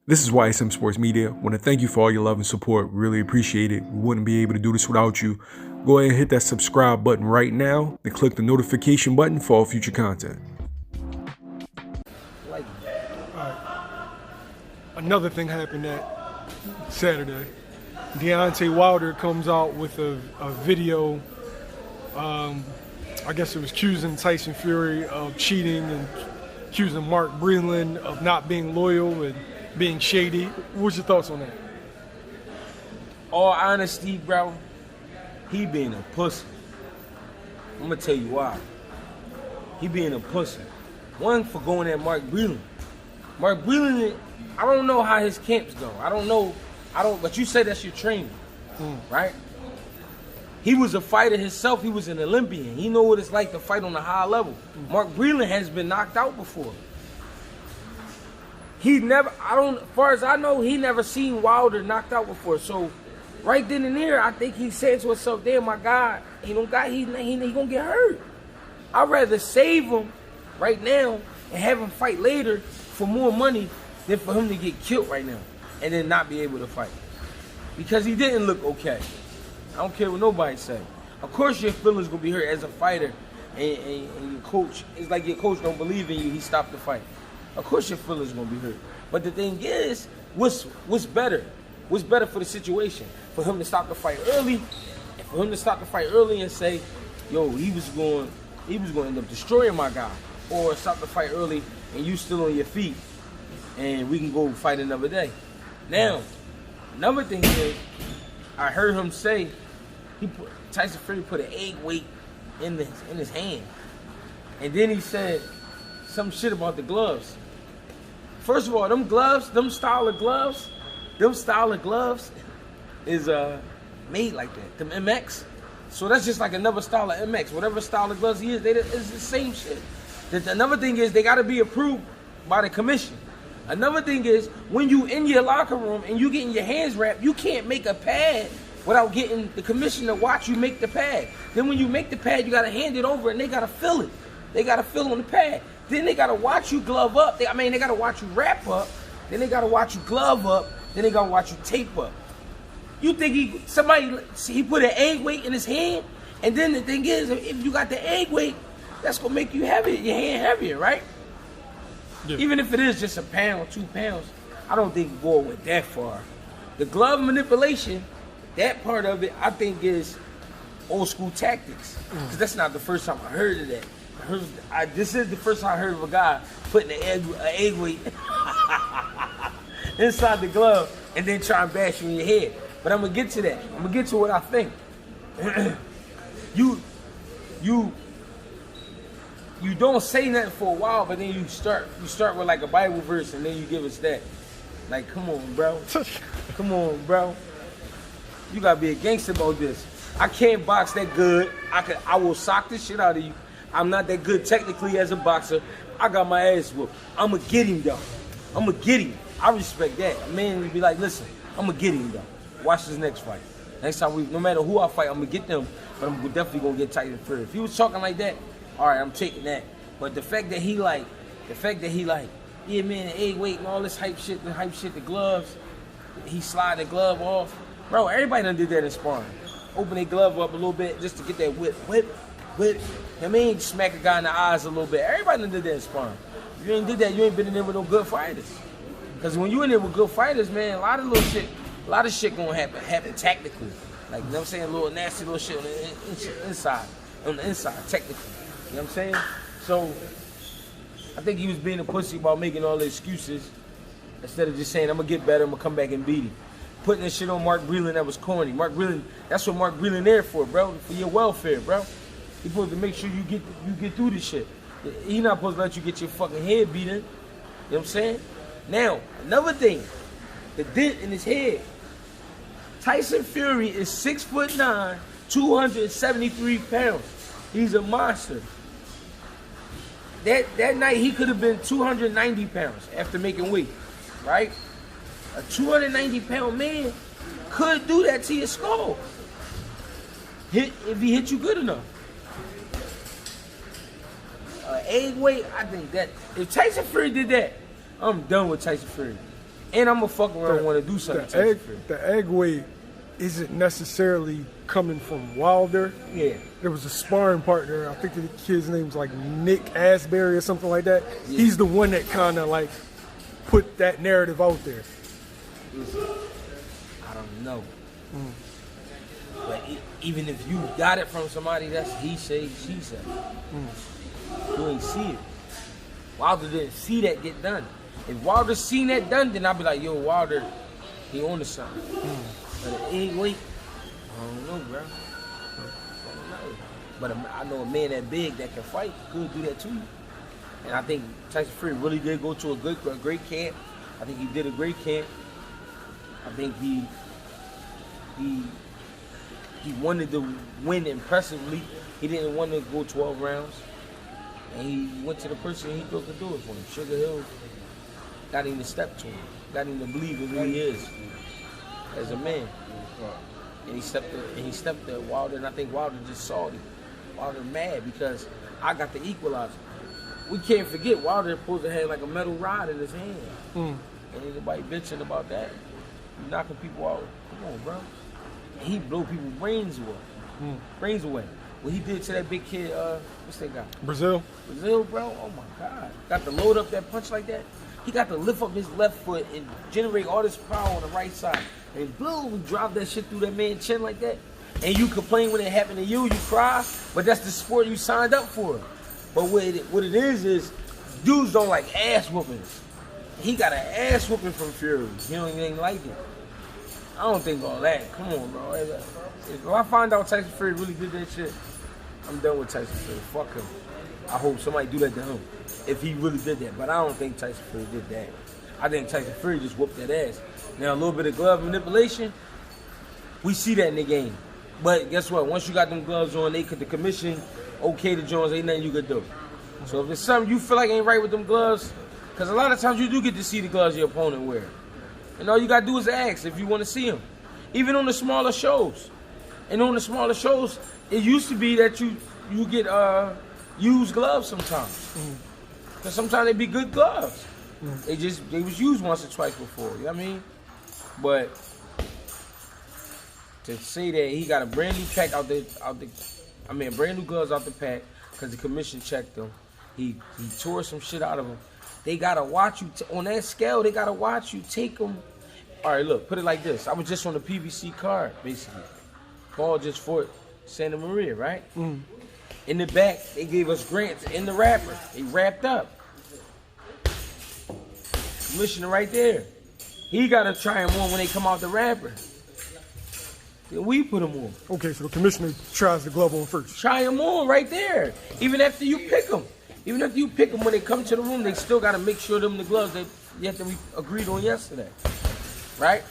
This is YSM Sports Media. Want to thank you for all your love and support. Really appreciate it. We wouldn't be able to do this without you. Go ahead and hit that subscribe button right now and click the notification button for all future content. Another thing happened that Saturday. Deontay Wilder comes out with a video. I guess it was accusing Tyson Fury of cheating and accusing Mark Breland of not being loyal and being shady. What's your thoughts on that? All honesty, bro, he being a pussy. I'm gonna tell you why. He being a pussy. One, for going at Mark Breland. Mark Breland, I don't know how his camps go. But you say that's your trainer, right? He was a fighter himself. He was an Olympian. He know what it's like to fight on a high level. Mark Breland has been knocked out before. As far as I know, he never seen Wilder knocked out before. So, right then and there, I think he said to himself, "Damn, my God, he gonna get hurt. I'd rather save him right now and have him fight later for more money than for him to get killed right now and then not be able to fight." Because he didn't look okay. I don't care what nobody say. Of course your feelings gonna be hurt as a fighter and your coach, it's like your coach don't believe in you, he stopped the fight. Of course your feelings gonna be hurt. But the thing is, what's better? What's better for the situation? For him to stop the fight early, and for him to stop the fight early and say, yo, he was going to end up destroying my guy. Or stop the fight early and you still on your feet and we can go fight another day. Now, another thing is, I heard him say Tyson Fury put an egg weight in his hand. And then he said some shit about the gloves. First of all, them style of gloves is made like that. Them MX. So that's just like another style of MX. Whatever style of gloves he is, it's the same shit. Another thing is they gotta be approved by the commission. Another thing is, when you in your locker room and you getting your hands wrapped, you can't make a pad without getting the commission to watch you make the pad. Then when you make the pad, you gotta hand it over and they gotta fill it. They gotta fill on the pad. Then they gotta watch you glove up. They gotta watch you wrap up. Then they gotta watch you glove up. Then they gotta watch you tape up. You think he put an egg weight in his hand? And then the thing is, if you got the egg weight, that's gonna make you heavier, your hand heavier, right? Yeah. Even if it is just a pound or 2 pounds, I don't think Boy went that far. The glove manipulation, that part of it, I think is old school tactics. Because that's not the first time I heard of that. This is the first time I heard of a guy putting an egg weight inside the glove and then try and bash you in your head. But I'm gonna get to that. I'm gonna get to what I think. You don't say nothing for a while, but then you start with like a Bible verse and then you give us that. Like, come on, bro. Come on, bro. You gotta be a gangster about this. I can't box that good. I will sock the shit out of you. I'm not that good technically as a boxer. I got my ass whooped. I'ma get him though. I'ma get him. I respect that. A man would be like, listen, I'ma get him though. Watch this next fight. Next time no matter who I fight, I'm gonna get them, but I'm definitely gonna get Tyson Fury. If he was talking like that, all right, I'm taking that. But the fact that he like, yeah, man, the egg weight and all this hype shit, the gloves, he slide the glove off. Bro, everybody done did that in sparring. Open their glove up a little bit just to get that whip. I mean, smack a guy in the eyes a little bit. Everybody done did that in sparring. If you ain't did that, you ain't been in there with no good fighters. Because when you in there with good fighters, man, a lot of shit gonna happen tactically. Like, you know what I'm saying? A little nasty little shit on the inside, technically. You know what I'm saying? So, I think he was being a pussy about making all the excuses instead of just saying, I'm gonna get better, I'm gonna come back and beat him. Putting this shit on Mark Breland, that was corny. Mark Breland, that's what Mark Breland there for, bro. For your welfare, bro. He's supposed to make sure you get through this shit. He not supposed to let you get your fucking head beaten. You know what I'm saying? Now, another thing, the dent in his head. Tyson Fury is 6'9", 273 pounds. He's a monster. That night he could have been 290 pounds after making weight, right? A 290-pound man could do that to your skull if he hit you good enough. Egg weight, I think that if Tyson Fury did that, I'm done with Tyson Fury. And I'm gonna fuck around and want to do something. The egg weight isn't necessarily coming from Wilder. Yeah. There was a sparring partner. I think the kid's name was like Nick Asbury or something like that. Yeah. He's the one that kind of like put that narrative out there. I don't know. But even if you got it from somebody, that's he say, she said. You ain't see it. Wilder didn't see that get done. If Wilder seen that done, then I'd be like, yo, Wilder, he on to something. But it ain't weight. I don't know, bro. I don't know. But I know a man that big that can fight could do that too. And I think Tyson Fury really did go to a great camp. I think he did a great camp. I think he wanted to win impressively. He didn't want to go 12 rounds. And he went to the person he thought could do it for him. Sugar Hill got him to step to him. Got him to believe in who he is as a man. And he stepped there, Wilder, and I think Wilder just saw it. Wilder mad because I got the equalizer. We can't forget Wilder supposed to have like a metal rod in his hand. And anybody bitching about that, you knocking people out. Come on, bro. And he blow people's brains away. Brains away. What he did to that big kid, what's that guy? Brazil, bro. Oh my God. Got to load up that punch like that. He got to lift up his left foot and generate all this power on the right side. And boom, drop that shit through that man's chin like that. And you complain when it happened to you, you cry, but that's the sport you signed up for. But what it is dudes don't like ass whoopings. He got an ass whooping from Fury. He don't even like it. I don't think all that. Come on, bro. If I find out Tyson Fury really did that shit, I'm done with Tyson Fury. Fuck him. I hope somebody do that to him if he really did that. But I don't think Tyson Fury did that. I think Tyson Fury just whooped that ass. Now, a little bit of glove manipulation, we see that in the game. But guess what? Once you got them gloves on, the commission okay the Jones, ain't nothing you could do. So if there's something you feel like ain't right with them gloves, because a lot of times you do get to see the gloves your opponent wear. And all you got to do is ask if you want to see them. Even on the smaller shows. And on the smaller shows, it used to be that you get used gloves sometimes. Because sometimes they be good gloves. They was used once or twice before, you know what I mean? But to say that he got a brand new pack brand new gloves out the pack because the commission checked them. He tore some shit out of them. They gotta watch you on that scale. They gotta watch you take them. All right, look, put it like this. I was just on the PVC card, basically. Paul just fought Santa Maria, right? In the back, they gave us grants in the wrapper. They wrapped up. Commissioner right there. He gotta try them on when they come out the wrapper. Then we put them on. Okay, so the commissioner tries the glove on first. Try them on right there. Even after you pick them. Even after you pick them, when they come to the room, they still gotta make sure them the gloves that we agreed on yesterday. Right?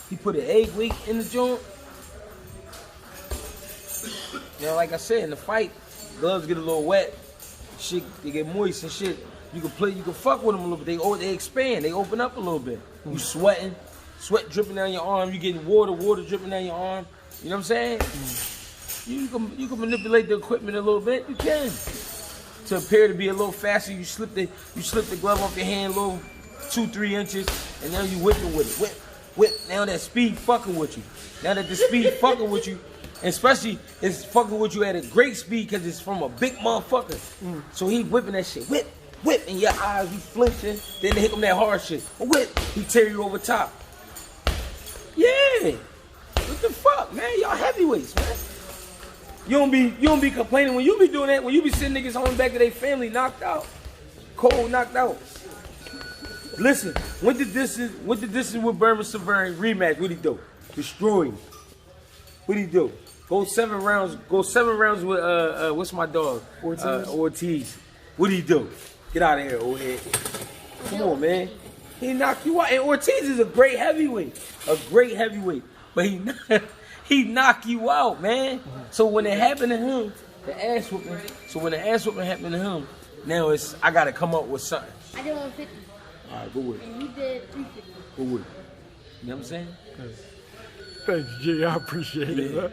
He put an egg weight in the joint. You know, like I said, in the fight, gloves get a little wet. Shit, they get moist and shit. You can fuck with them a little bit. They expand, they open up a little bit. You sweating, sweat dripping down your arm. You getting water dripping down your arm. You know what I'm saying? You can manipulate the equipment a little bit. You can to appear to be a little faster. You slip the glove off your hand a little 2-3 inches, and now you whipping with it. Whip. Now that speed fucking with you. Now that the speed fucking with you, and especially it's fucking with you at a great speed because it's from a big motherfucker. So he whipping that shit. Whip. In your eyes, you flinching. Then they hit him that hard shit. Whip. He tear you over top. Yeah. What the fuck, man? Y'all heavyweights, man. You don't be complaining when you be doing that. When you be sending niggas home back to their family knocked out, cold knocked out. Listen, what did this is with Berman Severn rematch? What'd he do? Destroy him. What'd he do? Go 7 rounds with what's my dog? Ortiz. What'd he do? Get out of here, old head. Come on, man. He knocked you out. And Ortiz is a great heavyweight. But he knocked you out, man. So when it happened to him, the ass whooping happened to him, now I gotta come up with something. I did 150. All right, go with it. And you did 350. Go with it. You know what I'm saying? Thanks, G. I appreciate it.